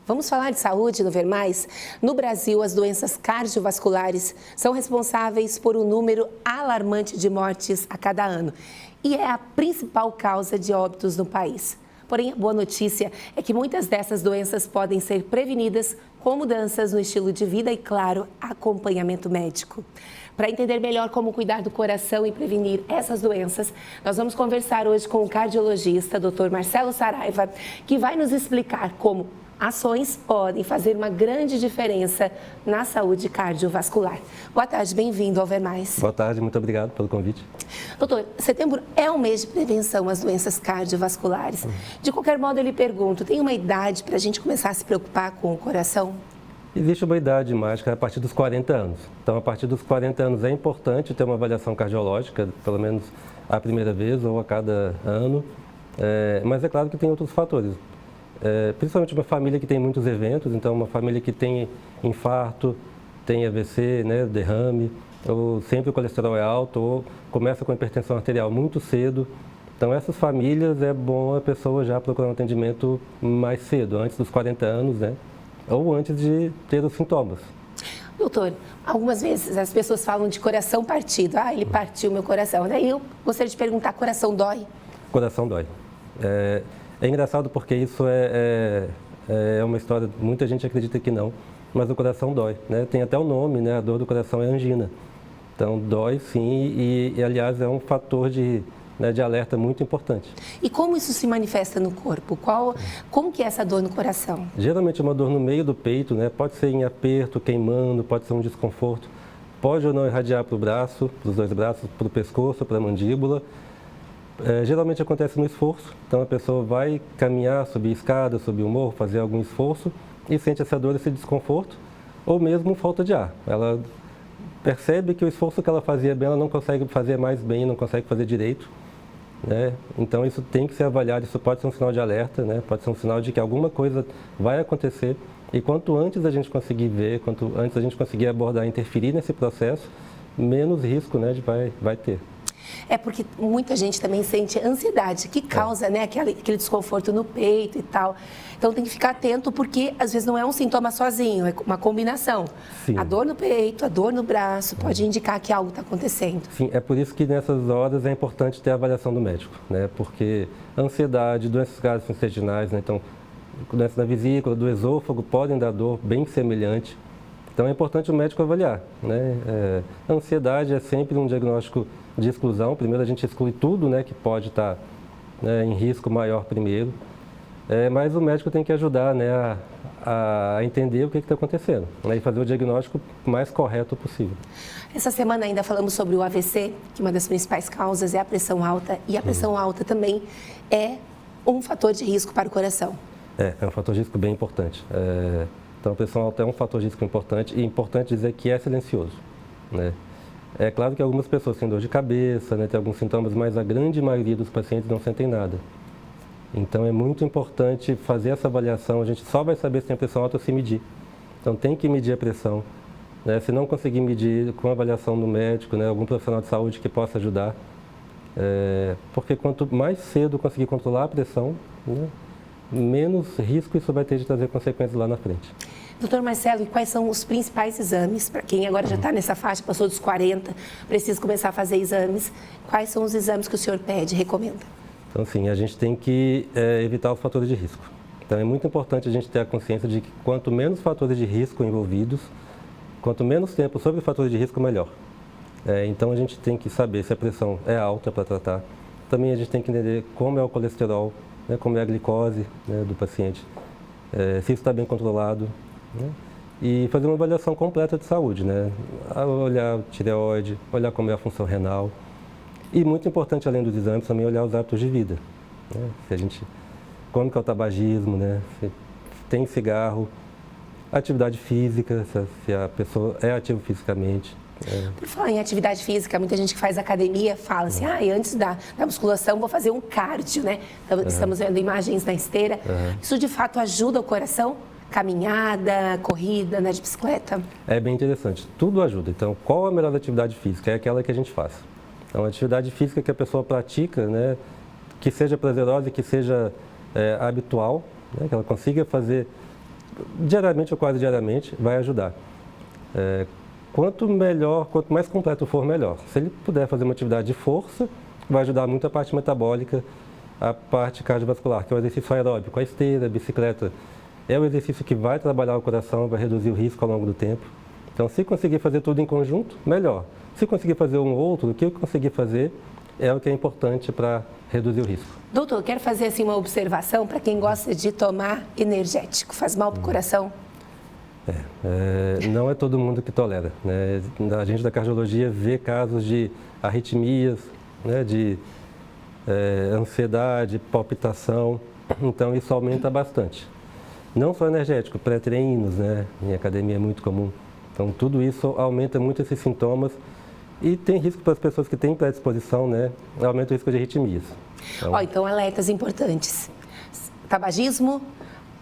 Vamos falar de saúde no Ver Mais? No Brasil, as doenças cardiovasculares são responsáveis por um número alarmante de mortes a cada ano e é a principal causa de óbitos no país. Porém, a boa notícia é que muitas dessas doenças podem ser prevenidas com mudanças no estilo de vida e, claro, acompanhamento médico. Para entender melhor como cuidar do coração e prevenir essas doenças, nós vamos conversar hoje com o cardiologista, Dr. Marcelo Saraiva, que vai nos explicar como ações podem fazer uma grande diferença na saúde cardiovascular. Boa tarde, bem-vindo ao Ver Mais. Boa tarde, muito obrigado pelo convite. Doutor, setembro é um mês de prevenção às doenças cardiovasculares. De qualquer modo, eu lhe pergunto, tem uma idade para a gente começar a se preocupar com o coração? Existe uma idade mágica a partir dos 40 anos. Então, a partir dos 40 anos é importante ter uma avaliação cardiológica, pelo menos a primeira vez ou a cada ano. Mas é claro que tem outros fatores. Principalmente uma família que tem muitos eventos, então uma família que tem infarto, tem AVC, né, derrame, ou sempre o colesterol é alto, ou começa com hipertensão arterial muito cedo. Então essas famílias é bom a pessoa já procurar um atendimento mais cedo, antes dos 40 anos, né, ou antes de ter os sintomas. Doutor, algumas vezes as pessoas falam de coração partido. Ah, ele partiu meu coração, né? E eu gostaria de perguntar, coração dói? Coração dói. É engraçado porque isso é uma história, muita gente acredita que não, mas o coração dói, né? Tem até o nome, né? A dor do coração é angina. Então dói sim e aliás é um fator de alerta muito importante. E como isso se manifesta no corpo? Como que é essa dor no coração? Geralmente é uma dor no meio do peito, né? Pode ser em aperto, queimando, pode ser um desconforto. Pode ou não irradiar para o braço, para os dois braços, para o pescoço, para a mandíbula. Geralmente acontece no esforço, então a pessoa vai caminhar, subir escada, subir o morro, fazer algum esforço e sente essa dor, esse desconforto, ou mesmo falta de ar. Ela percebe que o esforço que ela fazia bem, ela não consegue fazer mais bem, não consegue fazer direito, né? Então isso tem que ser avaliado, isso pode ser um sinal de alerta, né? Pode ser um sinal de que alguma coisa vai acontecer e quanto antes a gente conseguir ver, quanto antes a gente conseguir abordar, interferir nesse processo, menos risco, né, vai ter. É porque muita gente também sente ansiedade, que causa, né, aquele desconforto no peito e tal. Então tem que ficar atento porque às vezes não é um sintoma sozinho, é uma combinação. Sim. A dor no peito, a dor no braço, pode indicar que algo está acontecendo. Sim, é por isso que nessas horas é importante ter a avaliação do médico, né? Porque ansiedade, doenças gastrointestinais, né? Então, doenças da vesícula, do esôfago podem dar dor bem semelhante. Então é importante o médico avaliar, né? A ansiedade é sempre um diagnóstico de exclusão. Primeiro a gente exclui tudo, né, que pode estar, né, em risco maior primeiro. Mas o médico tem que ajudar, né, a entender o que está acontecendo, né, e fazer o diagnóstico mais correto possível. Essa semana ainda falamos sobre o AVC, que uma das principais causas é a pressão alta, e a pressão alta também é um fator de risco para o coração. É um fator de risco bem importante. Então a pressão alta é um fator de risco importante e é importante dizer que é silencioso, né? É claro que algumas pessoas têm dor de cabeça, né, tem alguns sintomas, mas a grande maioria dos pacientes não sentem nada. Então é muito importante fazer essa avaliação, a gente só vai saber se tem pressão alta se medir. Então tem que medir a pressão, né? Se não conseguir medir com a avaliação do médico, né, algum profissional de saúde que possa ajudar, porque quanto mais cedo conseguir controlar a pressão, né, menos risco isso vai ter de trazer consequências lá na frente. Doutor Marcelo, e quais são os principais exames? Para quem agora já está nessa faixa, passou dos 40, precisa começar a fazer exames. Quais são os exames que o senhor pede, recomenda? Então, assim, a gente tem que evitar os fatores de risco. Então, é muito importante a gente ter a consciência de que quanto menos fatores de risco envolvidos, quanto menos tempo sobre fatores de risco, melhor. Então, a gente tem que saber se a pressão é alta para tratar. Também a gente tem que entender como é o colesterol, né, como é a glicose, né, do paciente, se isso está bem controlado. Né? E fazer uma avaliação completa de saúde, né? Olhar tireoide, olhar como é a função renal. E muito importante, além dos exames, também olhar os hábitos de vida. Né? Como que é o tabagismo, né? Se tem cigarro, atividade física, se a pessoa é ativa fisicamente. Por falar em atividade física, muita gente que faz academia fala assim, antes da musculação vou fazer um cardio, né? Então, estamos vendo imagens na esteira. Isso de fato ajuda o coração? Caminhada, corrida, andar de bicicleta? É bem interessante, tudo ajuda. Então, qual a melhor atividade física? É aquela que a gente faz. Então, a atividade física que a pessoa pratica, né, que seja prazerosa e que seja habitual, né, que ela consiga fazer diariamente ou quase diariamente, vai ajudar. Quanto melhor, quanto mais completo for, melhor. Se ele puder fazer uma atividade de força, vai ajudar muito a parte metabólica, a parte cardiovascular, que é o exercício aeróbico, a esteira, a bicicleta. É o exercício que vai trabalhar o coração, vai reduzir o risco ao longo do tempo. Então, se conseguir fazer tudo em conjunto, melhor. Se conseguir fazer um ou outro, o que eu conseguir fazer é o que é importante para reduzir o risco. Doutor, eu quero fazer assim uma observação para quem gosta de tomar energético. Faz mal para o coração? Não é todo mundo que tolera, né? A gente da cardiologia vê casos de arritmias, né? De ansiedade, palpitação, então isso aumenta bastante. Não só energético, pré-treinos, né? Em academia é muito comum. Então tudo isso aumenta muito esses sintomas e tem risco para as pessoas que têm predisposição, né? Aumenta o risco de arritmias. Então alertas importantes. Tabagismo,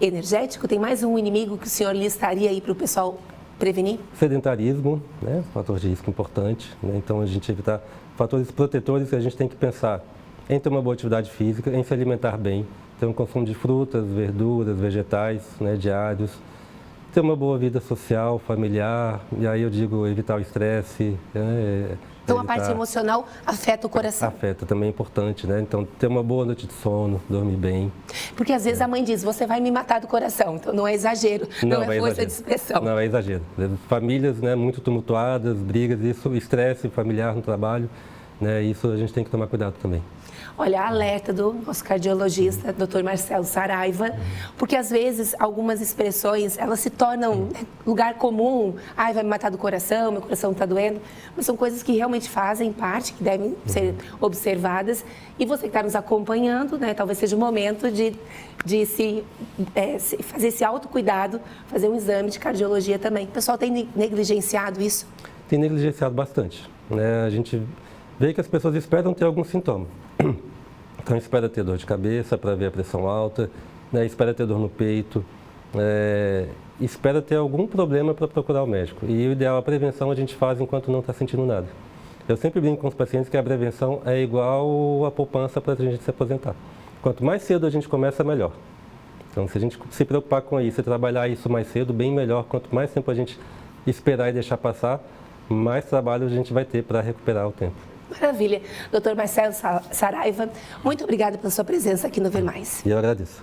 energético, tem mais um inimigo que o senhor listaria aí para o pessoal prevenir? Sedentarismo, né? Fator de risco importante, né? Então a gente evitar fatores protetores que a gente tem que pensar em ter uma boa atividade física, em se alimentar bem, ter um consumo de frutas, verduras, vegetais, né, diários, ter uma boa vida social, familiar, e aí eu digo evitar o estresse. Então a parte emocional afeta o coração. Afeta, também é importante, né? Então ter uma boa noite de sono, dormir bem. Porque às vezes a mãe diz, você vai me matar do coração, então não é exagero, não é força de expressão. Não, é exagero. Famílias, né, muito tumultuadas, brigas, isso, estresse familiar no trabalho, né? Isso a gente tem que tomar cuidado também. Olha, alerta do nosso cardiologista, Dr. Marcelo Saraiva, porque às vezes algumas expressões, elas se tornam lugar comum, ai, vai me matar do coração, meu coração está doendo, mas são coisas que realmente fazem parte, que devem ser observadas, e você que está nos acompanhando, né, talvez seja o momento de fazer esse autocuidado, fazer um exame de cardiologia também. O pessoal tem negligenciado isso? Tem negligenciado bastante, né? A gente vê que as pessoas esperam ter algum sintoma. Então, espera ter dor de cabeça para ver a pressão alta, né? Espera ter dor no peito, espera ter algum problema para procurar o médico. E o ideal, a prevenção a gente faz enquanto não está sentindo nada. Eu sempre brinco com os pacientes que a prevenção é igual a poupança para a gente se aposentar. Quanto mais cedo a gente começa, melhor. Então, se a gente se preocupar com isso e trabalhar isso mais cedo, bem melhor. Quanto mais tempo a gente esperar e deixar passar, mais trabalho a gente vai ter para recuperar o tempo. Maravilha. Dr. Marcelo Saraiva, muito obrigada pela sua presença aqui no Ver Mais. E eu agradeço.